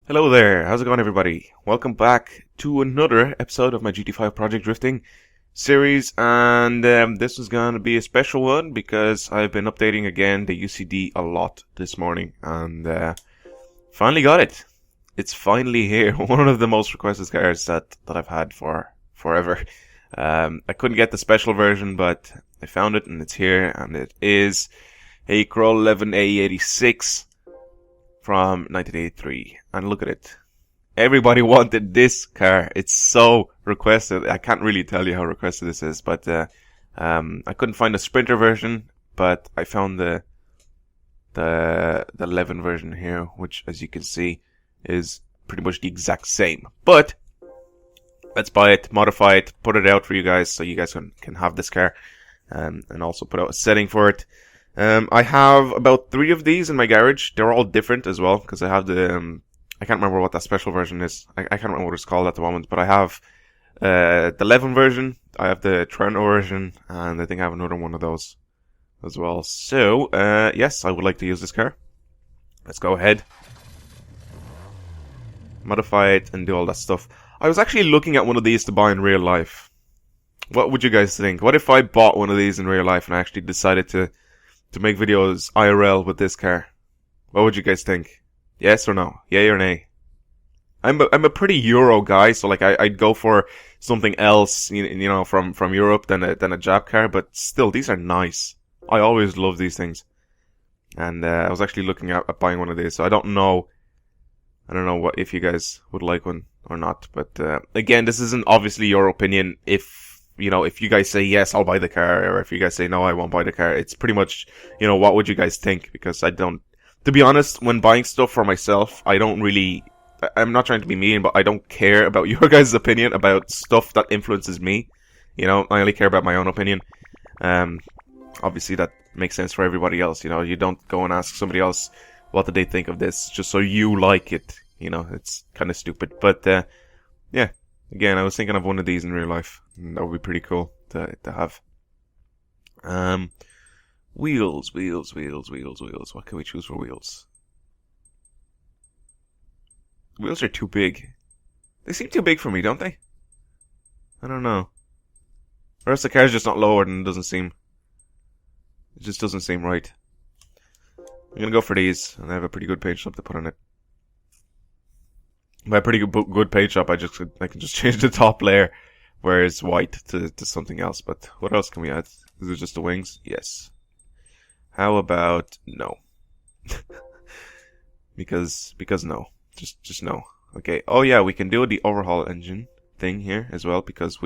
Hello there, how's it going everybody? Welcome back to another episode of my GT5 Project Drifting series, and this is going to be a special one because I've been updating again the UCD a lot this morning, and finally got it. It's finally here, one of the most requested cars that I've had for forever. I couldn't get the special version, but I found it and it's here, and it is a Levin AE86 from 1983, and look at it. Everybody wanted this car. It's so requested. I can't really tell you how requested this is, but I couldn't find the Sprinter version, but I found the Levin version here, which, as you can see, is pretty much the exact same. But let's buy it, modify it, put it out for you guys, so you guys can have this car, and also put out a setting for it. I have about 3 of these in my garage. They're all different as well, because I have the, I can't remember what that special version is. I can't remember what it's called at the moment, but I have the Levin version, I have the Trento version, and I think I have another one of those as well. So, yes, I would like to use this car. Let's go ahead, modify it, and do all that stuff. I was actually looking at one of these to buy in real life. What would you guys think? What if I bought one of these in real life and I actually decided to make videos IRL with this car? What would you guys think? Yes or no? Yay or nay? I'm a pretty Euro guy, so like I'd go for something else, you know, from Europe than a Jap car, but still, these are nice. I always love these things, and I was actually looking at buying one of these. So I don't know what if you guys would like one or not, but again, this isn't obviously your opinion. If you guys say yes, I'll buy the car, or if you guys say no, I won't buy the car, it's pretty much, what would you guys think? Because I don't, to be honest, when buying stuff for myself, I'm not trying to be mean, but I don't care about your guys' opinion about stuff that influences me. I only care about my own opinion. Obviously that makes sense for everybody else. You don't go and ask somebody else what did they think of this just so you like it. It's kind of stupid. But yeah, again, I was thinking of one of these in real life. That would be pretty cool to have. Wheels. What can we choose for wheels? Wheels are too big. They seem too big for me, don't they? I don't know. Or else the car's just not lowered and it just doesn't seem right. I'm gonna go for these, and I have a pretty good paint job to put on it. By pretty good paint job, I can just change the top layer where it's white to something else. But what else can we add? Is it just the wings? Yes. How about no? because no. Just no. Okay. Oh yeah, we can do the overhaul engine thing here as well, because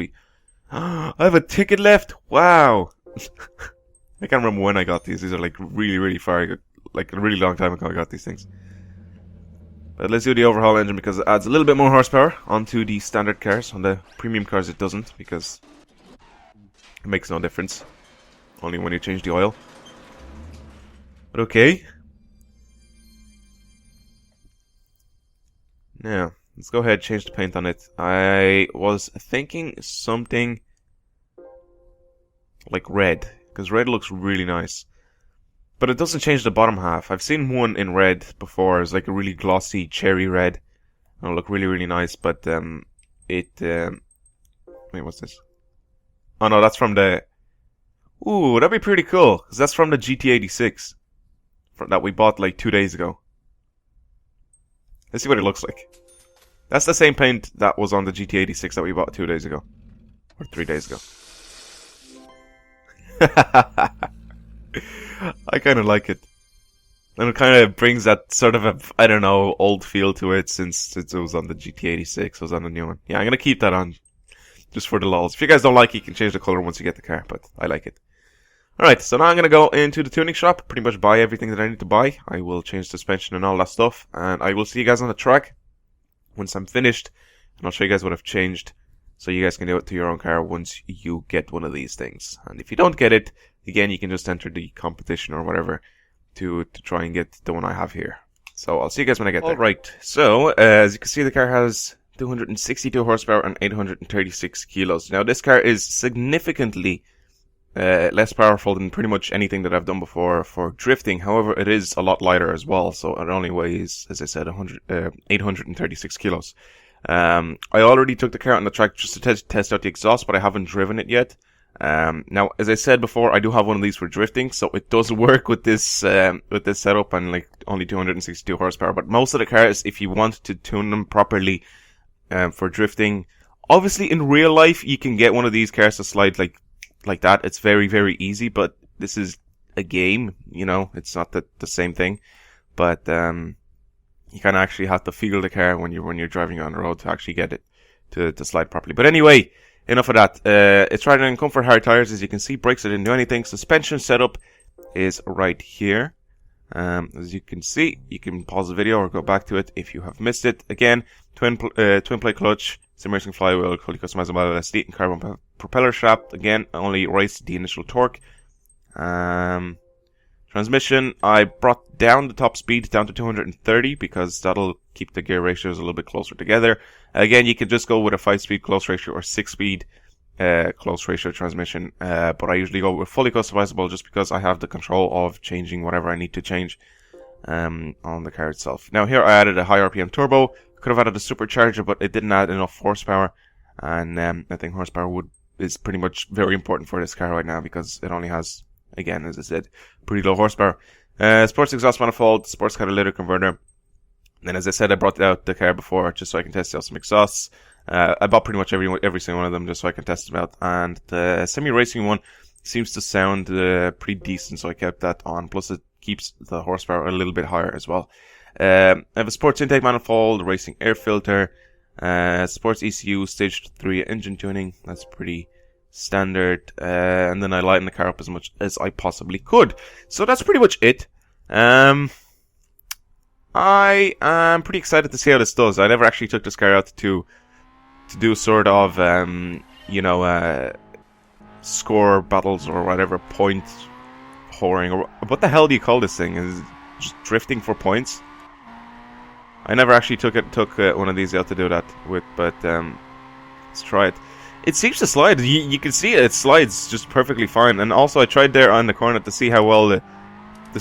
I have a ticket left. Wow. I can't remember when I got these. These are like really far ago, like a really long time ago I got these things. But let's do the overhaul engine because it adds a little bit more horsepower onto the standard cars. On the premium cars it doesn't, because it makes no difference. Only when you change the oil. But okay. Now, let's go ahead and change the paint on it. I was thinking something like red, because red looks really nice. But it doesn't change the bottom half. I've seen one in red before. It's like a really glossy cherry red. It'll look really nice, but wait, what's this? Oh no, that's from the... Ooh, that'd be pretty cool, because that's from the GT86 that we bought like 2 days ago. Let's see what it looks like. That's the same paint that was on the GT86 that we bought 2 days ago. Or 3 days ago. I kind of like it. And it kind of brings that sort of I don't know, old feel to it since it was on the GT86, it was on the new one. Yeah, I'm going to keep that on just for the lols. If you guys don't like it, you can change the color once you get the car, but I like it. Alright, so now I'm going to go into the tuning shop, pretty much buy everything that I need to buy. I will change suspension and all that stuff, and I will see you guys on the track once I'm finished, and I'll show you guys what I've changed, so you guys can do it to your own car once you get one of these things. And if you don't get it, again, you can just enter the competition or whatever to try and get the one I have here. So I'll see you guys when I get there. Alright, so as you can see, the car has 262 horsepower and 836 kilos. Now this car is significantly less powerful than pretty much anything that I've done before for drifting. However, it is a lot lighter as well, so it only weighs, as I said, 836 kilos. I already took the car on the track just to test out the exhaust, but I haven't driven it yet. Now, as I said before, I do have one of these for drifting, so it does work with this setup and like only 262 horsepower. But most of the cars, if you want to tune them properly, for drifting, obviously in real life you can get one of these cars to slide like that. It's very, very easy, but this is a game, you know, it's not the same thing. But you kind of actually have to feel the car when you're driving on the road to actually get it to slide properly. But anyway, enough of that. It's riding on comfort hard tires, as you can see. Brakes, I didn't do anything. Suspension setup is right here. As you can see, you can pause the video or go back to it if you have missed it. Again, twin plate clutch, sim racing flywheel, fully customizable LSD and carbon propeller shaft. Again, only raised the initial torque. Transmission, I brought down the top speed down to 230 because that'll keep the gear ratios a little bit closer together. Again, you could just go with a 5-speed close ratio or 6-speed close ratio transmission, but I usually go with fully customizable just because I have the control of changing whatever I need to change on the car itself. Now here I added a high RPM turbo. Could have added a supercharger, but it didn't add enough horsepower, and I think horsepower is pretty much very important for this car right now because it only has, again, as I said, pretty low horsepower. Sports exhaust manifold, sports catalytic converter. And as I said, I brought out the car before just so I can test out some exhausts. I bought pretty much every single one of them just so I can test them out. And the semi-racing one seems to sound pretty decent, so I kept that on. Plus, it keeps the horsepower a little bit higher as well. I have a sports intake manifold, racing air filter, sports ECU, stage 3 engine tuning. That's pretty standard. And then I lighten the car up as much as I possibly could. So that's pretty much it. I am pretty excited to see how this does. I never actually took this car out to do sort of, score battles or whatever, point whoring, or what the hell do you call this thing? Is it just drifting for points? I never actually took one of these out to do that with, but let's try it. It seems to slide. You can see it slides just perfectly fine. And also I tried there on the corner to see how well the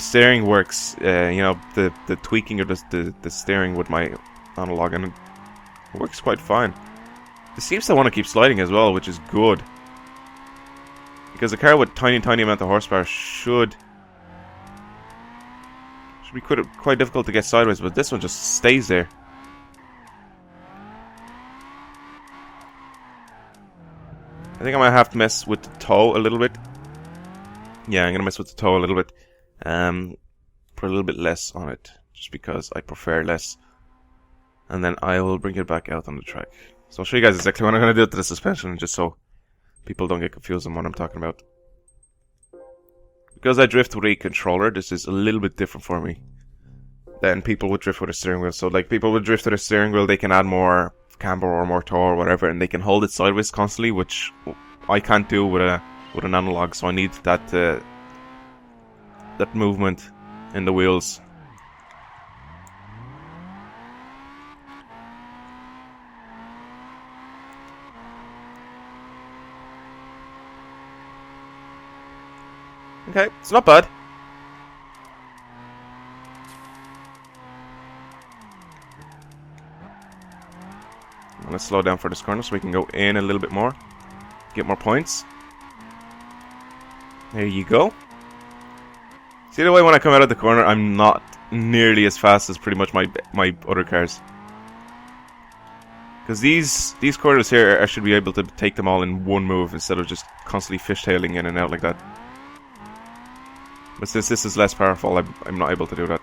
steering works, the tweaking of the steering with my analog, and it works quite fine. It seems to want to keep sliding as well, which is good. Because a car with tiny amount of horsepower should be quite difficult to get sideways, but this one just stays there. I think I might have to mess with the toe a little bit. Yeah, I'm going to mess with the toe a little bit. Put a little bit less on it, just because I prefer less. And then I will bring it back out on the track. So I'll show you guys exactly what I'm going to do to the suspension, just so people don't get confused on what I'm talking about. Because I drift with a controller, this is a little bit different for me than people would drift with a steering wheel. So like people would drift with a steering wheel, they can add more camber or more toe or whatever, and they can hold it sideways constantly, which I can't do with an analog. So I need that movement in the wheels. Okay, it's not bad. Let's slow down for this corner so we can go in a little bit more. Get more points. There you go. See the way when I come out of the corner, I'm not nearly as fast as pretty much my other cars. Because these corners here, I should be able to take them all in one move instead of just constantly fishtailing in and out like that. But since this is less powerful, I'm not able to do that.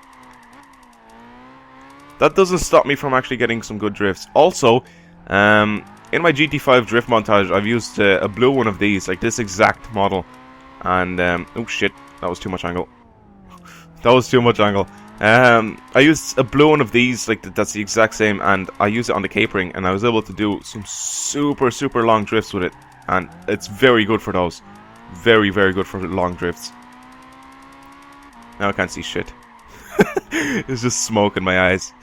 That doesn't stop me from actually getting some good drifts. Also, in my GT5 drift montage, I've used a blue one of these, like this exact model. And, oh shit, that was too much angle. That was too much angle. I used a blue one of these, like that's the exact same, and I used it on the capering, and I was able to do some super long drifts with it. And it's very good for those. Very good for long drifts. Now I can't see shit. There's just smoke in my eyes.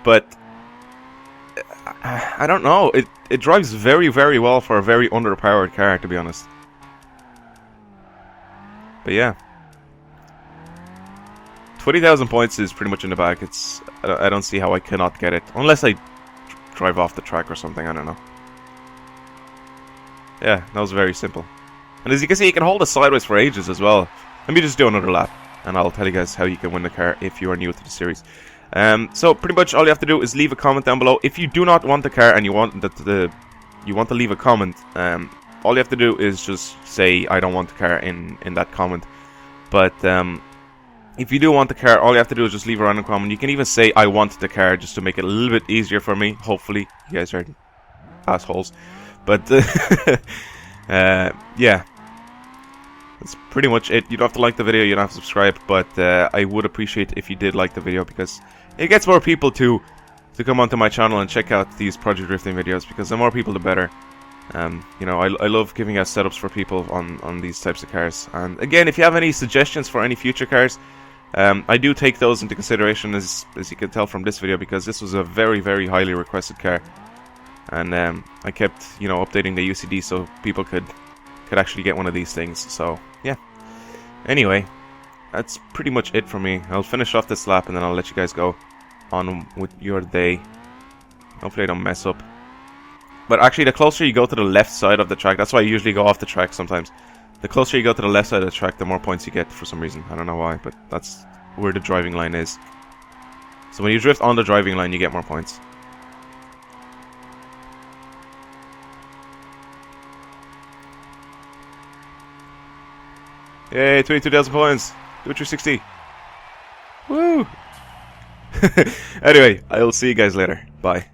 But I don't know. It drives very, very well for a very underpowered car, to be honest. But yeah, 20,000 points is pretty much in the bag. I don't see how I cannot get it unless I drive off the track or something. I don't know. Yeah, that was very simple. And as you can see, you can hold it sideways for ages as well. Let me just do another lap, and I'll tell you guys how you can win the car if you are new to the series. So pretty much all you have to do is leave a comment down below. If you do not want the car and you want you want to leave a comment, all you have to do is just say I don't want the car in that comment. But if you do want the car, all you have to do is just leave a random comment. You can even say I want the car just to make it a little bit easier for me. Hopefully, you guys are assholes. But yeah, that's pretty much it. You don't have to like the video, you don't have to subscribe, but I would appreciate if you did like the video, because it gets more people to come onto my channel and check out these project drifting videos, because the more people the better. You know, I love giving out setups for people on these types of cars. And again, if you have any suggestions for any future cars, I do take those into consideration, as you can tell from this video, because this was a very, very highly requested car. And I kept, you know, updating the UCD so people could actually get one of these things. So yeah. Anyway, that's pretty much it for me. I'll finish off this lap and then I'll let you guys go on with your day. Hopefully I don't mess up. But actually, the closer you go to the left side of the track, that's why I usually go off the track sometimes. The closer you go to the left side of the track, the more points you get for some reason. I don't know why, but that's where the driving line is. So when you drift on the driving line, you get more points. Yay, 22,000 points. Do it 360. Woo! Anyway, I'll see you guys later. Bye.